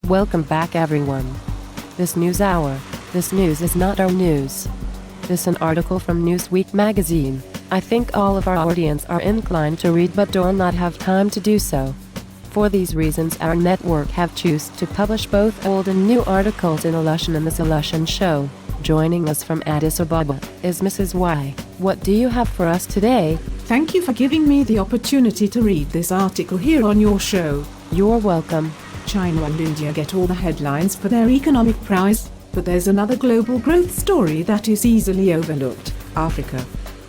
Welcome back everyone. This news hour. This news is not our news. This an article from Newsweek magazine. I think all of our audience are inclined to read but do not have time to do so. For these reasons our network have chosen to publish both old and new articles in Alushan and the Solution Show. Joining us from Addis Ababa is Mrs. Y. What do you have for us today? Thank you for giving me the opportunity to read this article here on your show. You're welcome. China and India get all the headlines for their economic prowess, but there's another global growth story that is easily overlooked: Africa.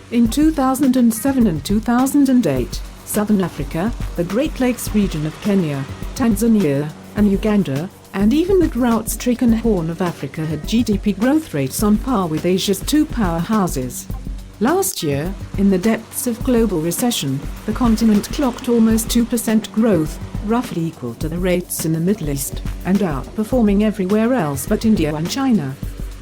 In 2007 and 2008, Southern Africa, the Great Lakes region of Kenya, Tanzania, and Uganda, and even the drought-stricken Horn of Africa had GDP growth rates on par with Asia's two powerhouses. Last year, in the depths of global recession, the continent clocked almost 2% growth, roughly equal to the rates in the Middle East, and outperforming everywhere else but India and China.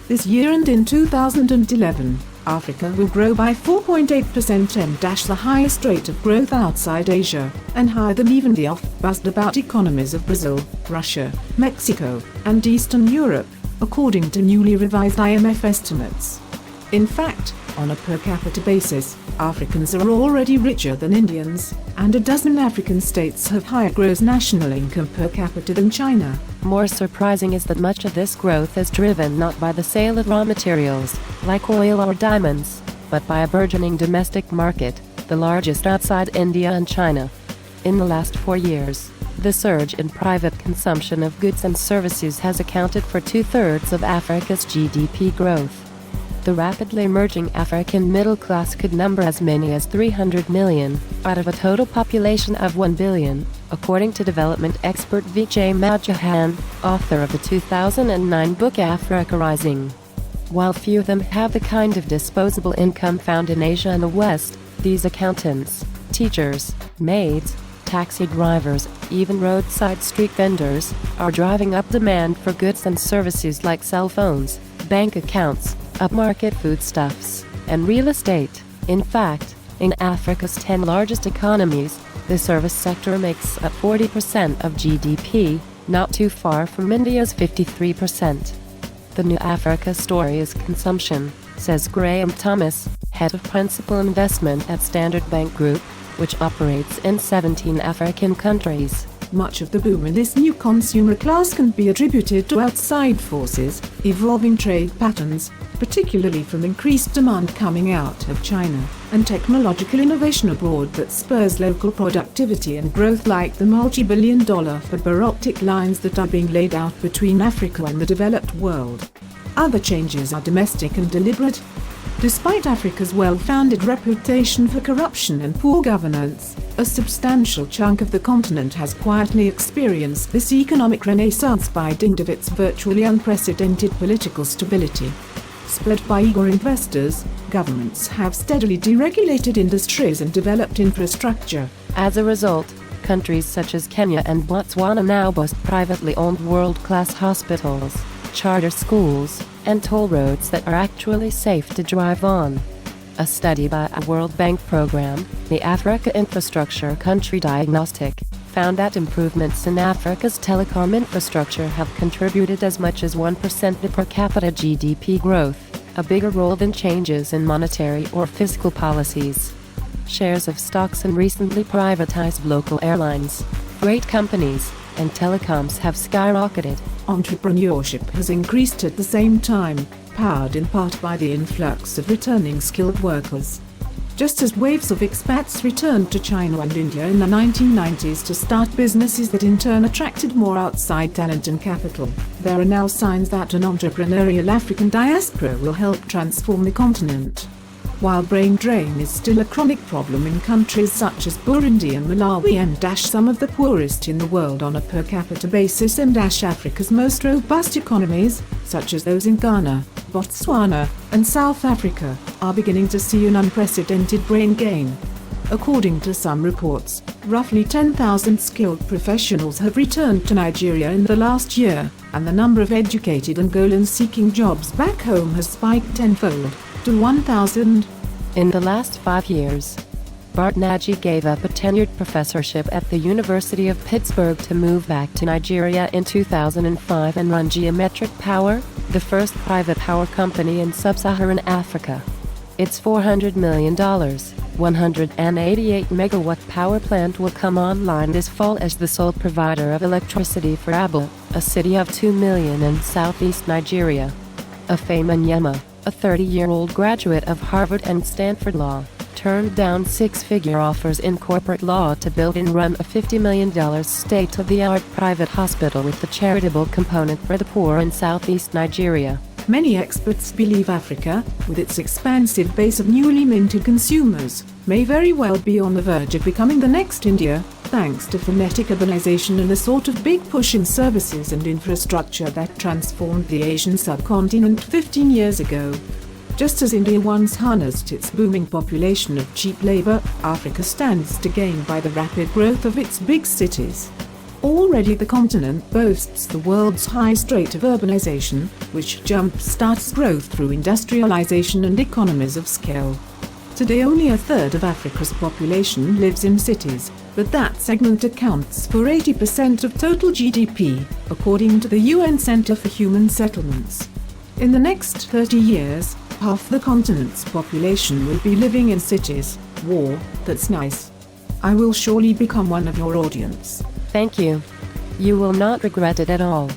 This year and in 2011, Africa will grow by 4.8% and the highest rate of growth outside Asia, and higher than even the oft-buzzed about economies of Brazil, Russia, Mexico, and Eastern Europe, according to newly revised IMF estimates. In fact, on a per capita basis, Africans are already richer than Indians, and a dozen African states have higher gross national income per capita than China. More surprising is that much of this growth is driven not by the sale of raw materials, like oil or diamonds, but by a burgeoning domestic market, the largest outside India and China. In the last 4 years, the surge in private consumption of goods and services has accounted for 2/3 of Africa's GDP growth. The rapidly emerging African middle class could number as many as 300 million, out of a total population of 1 billion, according to development expert Vijay Majahan, author of the 2009 book Africa Rising. While few of them have the kind of disposable income found in Asia and the West, these accountants, teachers, maids, taxi drivers, even roadside street vendors, are driving up demand for goods and services like cell phones, bank accounts, upmarket foodstuffs, and real estate. In fact, in Africa's 10 largest economies, the service sector makes up 40% of GDP, not too far from India's 53%. The new Africa story is consumption, says Graham Thomas, head of principal investment at Standard Bank Group, which operates in 17 African countries. Much of the boom in this new consumer class can be attributed to outside forces, evolving trade patterns, particularly from increased demand coming out of China, and technological innovation abroad that spurs local productivity and growth, like the multi-billion-dollar fiber optic lines that are being laid out between Africa and the developed world. Other changes are domestic and deliberate. Despite Africa's well-founded reputation for corruption and poor governance, a substantial chunk of the continent has quietly experienced this economic renaissance by dint of its virtually unprecedented political stability. Spurred by eager investors, governments have steadily deregulated industries and developed infrastructure. As a result, countries such as Kenya and Botswana now boast privately owned world-class hospitals, charter schools, and toll roads that are actually safe to drive on. A study by a World Bank program, the Africa Infrastructure Country Diagnostic, found that improvements in Africa's telecom infrastructure have contributed as much as 1% to per capita GDP growth, a bigger role than changes in monetary or fiscal policies. Shares of stocks in recently privatized local airlines, freight companies, and telecoms have skyrocketed. Entrepreneurship has increased at the same time, powered in part by the influx of returning skilled workers. Just as waves of expats returned to China and India in the 1990s to start businesses that in turn attracted more outside talent and capital, there are now signs that an entrepreneurial African diaspora will help transform the continent. While brain drain is still a chronic problem in countries such as Burundi and Malawi and some of the poorest in the world on a per capita basis, and Africa's most robust economies, such as those in Ghana, Botswana, and South Africa, are beginning to see an unprecedented brain gain. According to some reports, roughly 10,000 skilled professionals have returned to Nigeria in the last year, and the number of educated Angolans seeking jobs back home has spiked tenfold to 1,000. In the last 5 years, Bart Nagy gave up a tenured professorship at the University of Pittsburgh to move back to Nigeria in 2005 and run Geometric Power, the first private power company in sub-Saharan Africa. Its $400 million, 188-megawatt power plant will come online this fall as the sole provider of electricity for Aba, a city of 2 million in southeast Nigeria. Afema Nyema, a 30-year-old graduate of Harvard and Stanford Law, turned down six-figure offers in corporate law to build and run a $50 million state-of-the-art private hospital with the charitable component for the poor in southeast Nigeria. Many experts believe Africa, with its expansive base of newly minted consumers, may very well be on the verge of becoming the next India, thanks to frenetic urbanization and the sort of big push in services and infrastructure that transformed the Asian subcontinent 15 years ago. Just as India once harnessed its booming population of cheap labor, Africa stands to gain by the rapid growth of its big cities. Already the continent boasts the world's highest rate of urbanization, which jump-starts growth through industrialization and economies of scale. Today only a third of Africa's population lives in cities, but that segment accounts for 80% of total GDP, according to the UN Center for Human Settlements. In the next 30 years, half the continent's population will be living in cities. War, that's nice. I will surely become one of your audience. Thank you. You will not regret it at all.